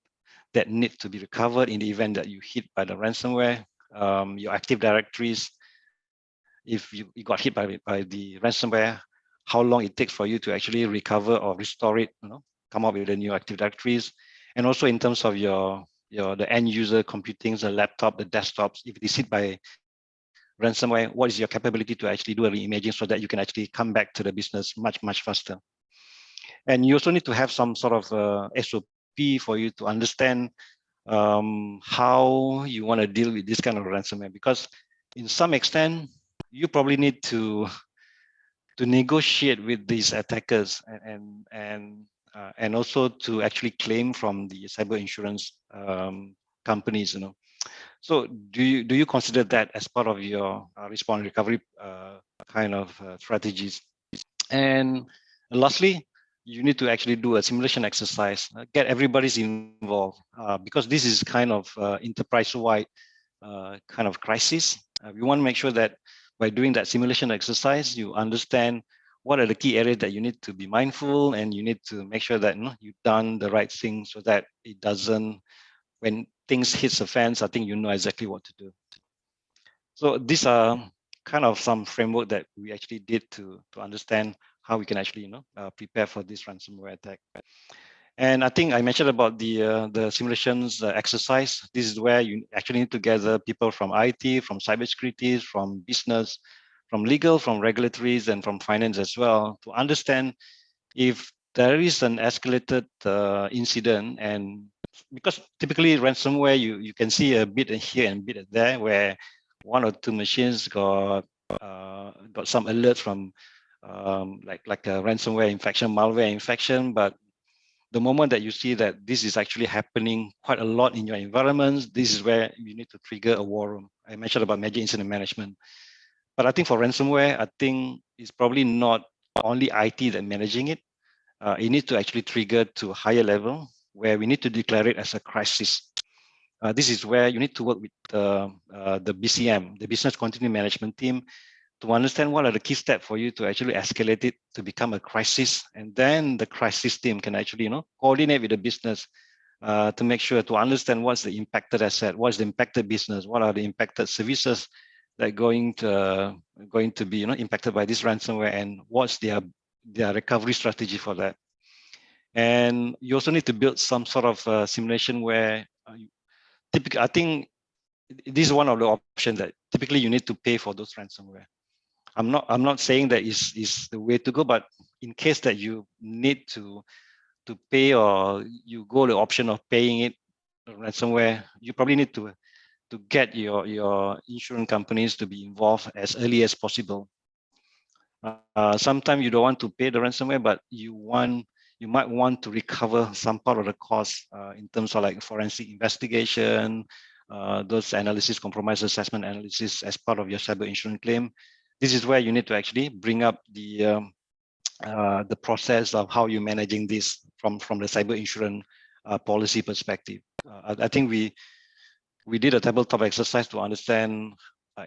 Speaker 1: that need to be recovered in the event that you hit by the ransomware. Your Active Directories, if you got hit by the ransomware, how long it takes for you to actually recover or restore it, come up with the new Active Directories. And also in terms of the end user computing, the laptop, the desktops, if it is hit by ransomware, what is your capability to actually do a reimaging so that you can actually come back to the business much faster. And you also need to have some sort of SOP for you to understand how you want to deal with this kind of ransomware, because in some extent, you probably need to negotiate with these attackers and also to actually claim from the cyber insurance companies, you know. So do you consider that as part of your response recovery kind of strategies? And lastly, you need to actually do a simulation exercise, get everybody's involved, because this is kind of enterprise-wide kind of crisis. We want to make sure that by doing that simulation exercise, you understand what are the key areas that you need to be mindful, and you need to make sure that you've done the right thing so that it doesn't, when things hit the fans, I think you know exactly what to do. So these are kind of some framework that we actually did to understand how we can actually prepare for this ransomware attack. And I think I mentioned about the simulations exercise. This is where you actually need to gather people from IT, from cybersecurity, from business, from legal, from regulatories, and from finance as well, to understand if there is an escalated incident. And because typically ransomware, you can see a bit here and a bit there, where one or two machines got some alerts from like a ransomware infection, malware infection. But the moment that you see that this is actually happening quite a lot in your environments, this is where you need to trigger a war room. I mentioned about major incident management. But I think for ransomware, I think it's probably not only IT that managing it. It needs to actually trigger to a higher level where we need to declare it as a crisis. This is where you need to work with the BCM, the Business Continuity Management Team, to understand what are the key steps for you to actually escalate it to become a crisis. And then the crisis team can actually coordinate with the business to make sure to understand what's the impacted asset, what's the impacted business, what are the impacted services that are going to be impacted by this ransomware, and what's their recovery strategy for that. And you also need to build some sort of simulation where typically, I think this is one of the options that typically you need to pay for those ransomware. I'm not saying that is the way to go, but in case that you need to pay, or you go the option of paying it ransomware, you probably need to get your insurance companies to be involved as early as possible. Sometimes you don't want to pay the ransomware, but you might want to recover some part of the cost in terms of like forensic investigation, those analysis, compromise assessment analysis as part of your cyber insurance claim. This is where you need to actually bring up the process of how you're managing this from the cyber insurance policy perspective. I think we did a tabletop exercise to understand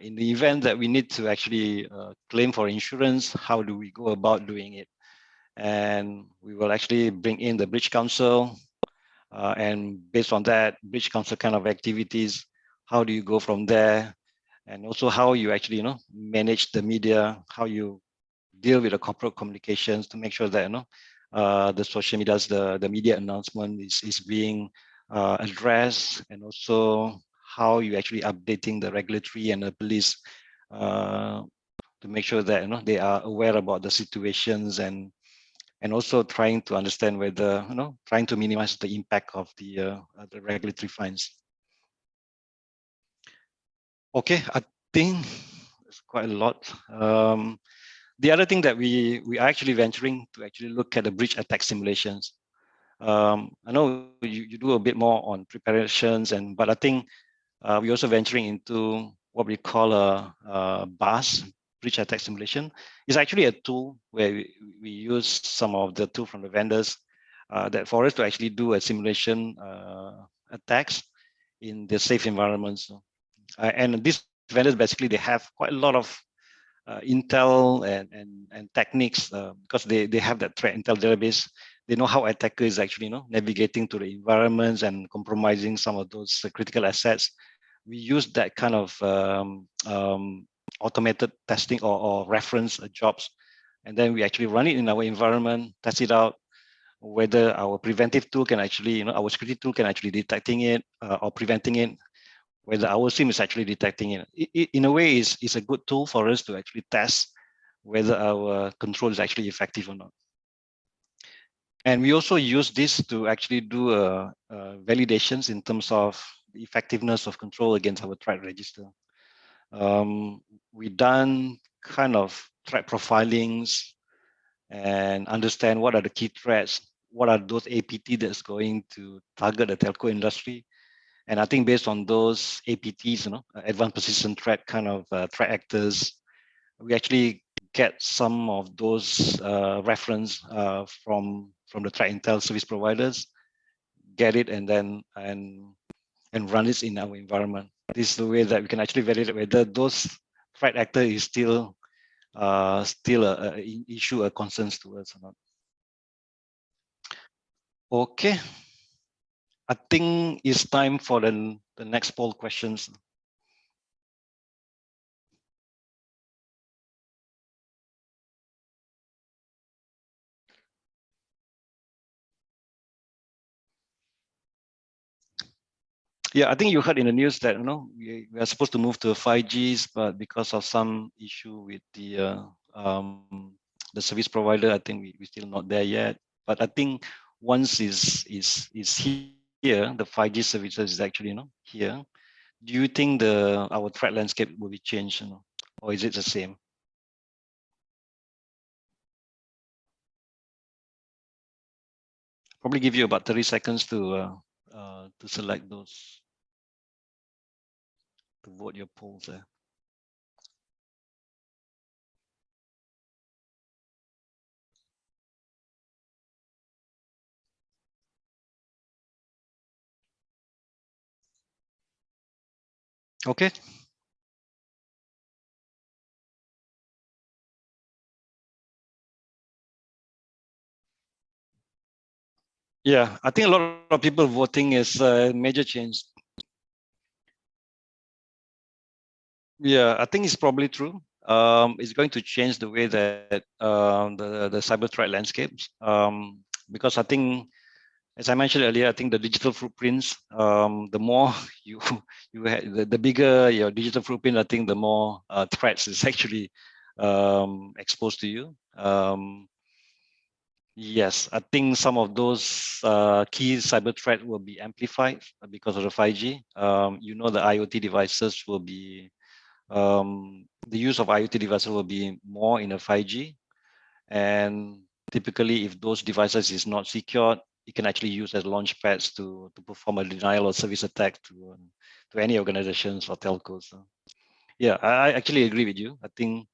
Speaker 1: in the event that we need to actually claim for insurance, how do we go about doing it? And we will actually bring in the Breach Council, and based on that Breach Council kind of activities, how do you go from there? And also how you actually manage the media, how you deal with the corporate communications to make sure that the social media, the media announcement is being addressed, and also how you actually updating the regulatory and the police to make sure that they are aware about the situations, and also trying to understand whether trying to minimize the impact of the regulatory fines. Okay, I think it's quite a lot. The other thing that we are actually venturing to actually look at the breach attack simulations. I know you do a bit more on preparations, but I think we're also venturing into what we call a BAS, breach attack simulation. It's actually a tool where we use some of the tools from the vendors that for us to actually do a simulation attacks in the safe environments. And these vendors basically, they have quite a lot of intel and techniques because they have that threat intel database. They know how attacker is actually navigating to the environments and compromising some of those critical assets. We use that kind of automated testing or reference jobs, and then we actually run it in our environment, test it out, whether our preventive tool can actually, our security tool can actually detecting it or preventing it, whether our SIM is actually detecting it. In a way, is a good tool for us to actually test whether our control is actually effective or not. And we also use this to actually do validations in terms of the effectiveness of control against our threat register. We done kind of threat profilings and understand what are the key threats, what are those APT that's going to target the telco industry. And I think based on those APTs, advanced persistent threat kind of threat actors, we actually get some of those reference from the threat intel service providers, get it and then and run it in our environment. This is the way that we can actually validate whether those threat actor is still a issue, a concern to us or not. Okay, I think it's time for the next poll questions. Yeah, I think you heard in the news that we are supposed to move to 5Gs, but because of some issue with the service provider, I think we're still not there yet. But I think once is here, the 5G services is actually here. Do you think our threat landscape will be changed, or is it the same? Probably give you about 30 seconds to select those, to vote your polls there. Okay. Yeah, I think a lot of people voting is a major change. Yeah, I think it's probably true. It's going to change the way that the cyber threat landscapes, because I think, as I mentioned earlier, I think the digital footprints, the more you have, the bigger your digital footprint, I think the more threats is actually exposed to you. Yes, I think some of those key cyber threat will be amplified because of the 5G. The IoT devices will be, the use of IoT devices will be more in a 5G. And typically, if those devices is not secured, you can actually use as launch pads to perform a denial of service attack to any organizations or telcos. So, yeah, I actually agree with you. I think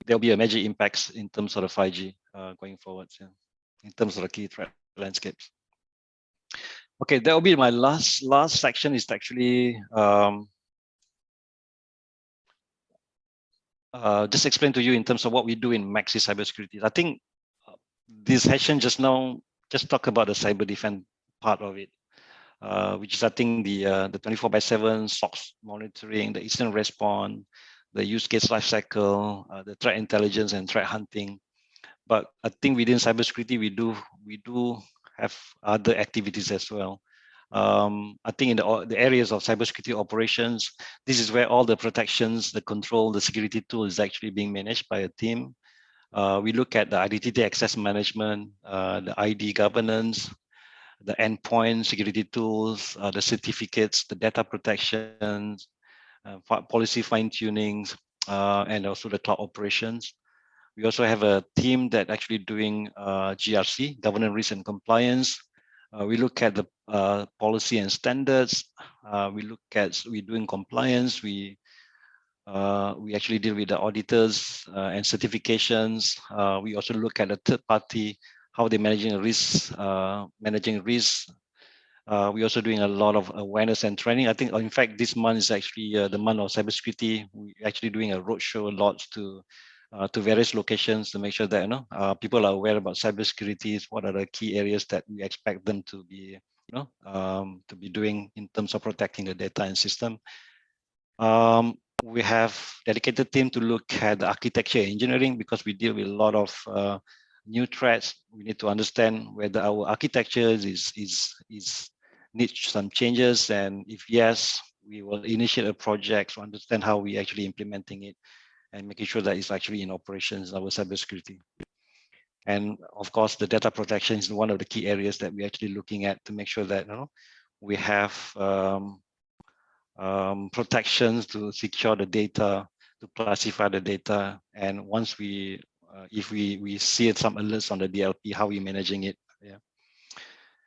Speaker 1: there'll be a major impacts in terms of the 5G going forward. Yeah, in terms of the key threat landscapes. Okay, that will be my last section. Is actually just explain to you in terms of what we do in Maxis Cybersecurity. I think this session just now just talk about the cyber defense part of it, which is I think the 24/7 SOC monitoring, the incident response, the use case lifecycle, the threat intelligence and threat hunting. But I think within cybersecurity we do have other activities as well. I think in the areas of cybersecurity operations, this is where all the protections, the control, the security tool is actually being managed by a team. We look at the identity access management, the ID governance, the endpoint security tools, the certificates, the data protections, policy fine tunings, and also the cloud operations. We also have a team that actually doing GRC, governance, risk, and compliance. We look at the policy and standards. We doing compliance. We actually deal with the auditors and certifications. We also look at the third party, how they're managing risk, we're also doing a lot of awareness and training. I think, in fact, this month is actually the month of cybersecurity. We're actually doing a roadshow a lot to various locations to make sure that people are aware about cybersecurity. What are the key areas that we expect them to be, to be doing in terms of protecting the data and system. We have dedicated team to look at the architecture engineering because we deal with a lot of new threats. We need to understand whether our architecture needs some changes, and if yes, we will initiate a project to understand how we actually implementing it and making sure that it's actually in operations, our cybersecurity. And of course, the data protection is one of the key areas that we're actually looking at to make sure that we have protections to secure the data, to classify the data, and once we, if we see some alerts on the DLP, how we managing it. Yeah.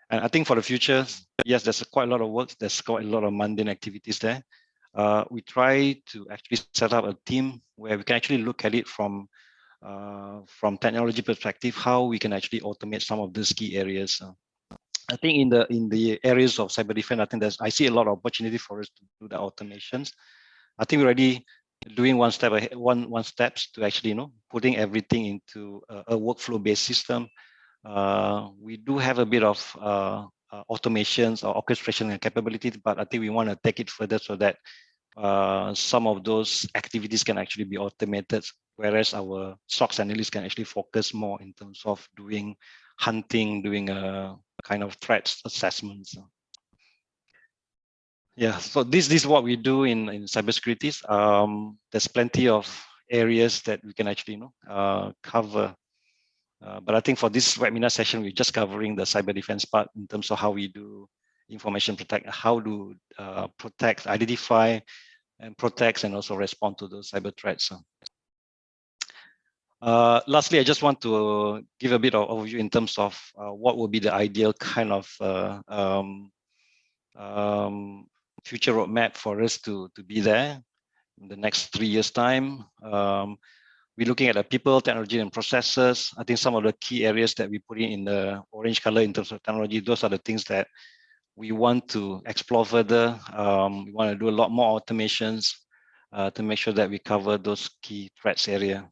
Speaker 1: And I think for the future, yes, there's quite a lot of work. There's quite a lot of mundane activities there. We try to actually set up a team where we can actually look at it from technology perspective, how we can actually automate some of these key areas. I think in the areas of cyber defense, I think I see a lot of opportunity for us to do the automations. I think we're already doing one step ahead, one steps to actually putting everything into a workflow based system. We do have a bit of automations or orchestration capabilities, but I think we want to take it further so that some of those activities can actually be automated, whereas our SOC analysts can actually focus more in terms of doing hunting, doing a kind of threats assessments. Yeah, so this is what we do in cybersecurity. There's plenty of areas that we can actually cover. But I think for this webinar session, we're just covering the cyber defense part in terms of how we do information protect, how to protect, identify, and protect, and also respond to those cyber threats. Lastly, I just want to give a bit of overview in terms of what would be the ideal kind of future roadmap for us to be there in the next 3 years' time. We're looking at the people, technology, and processes. I think some of the key areas that we put in the orange color in terms of technology, those are the things that we want to explore further. We want to do a lot more automations to make sure that we cover those key threats area.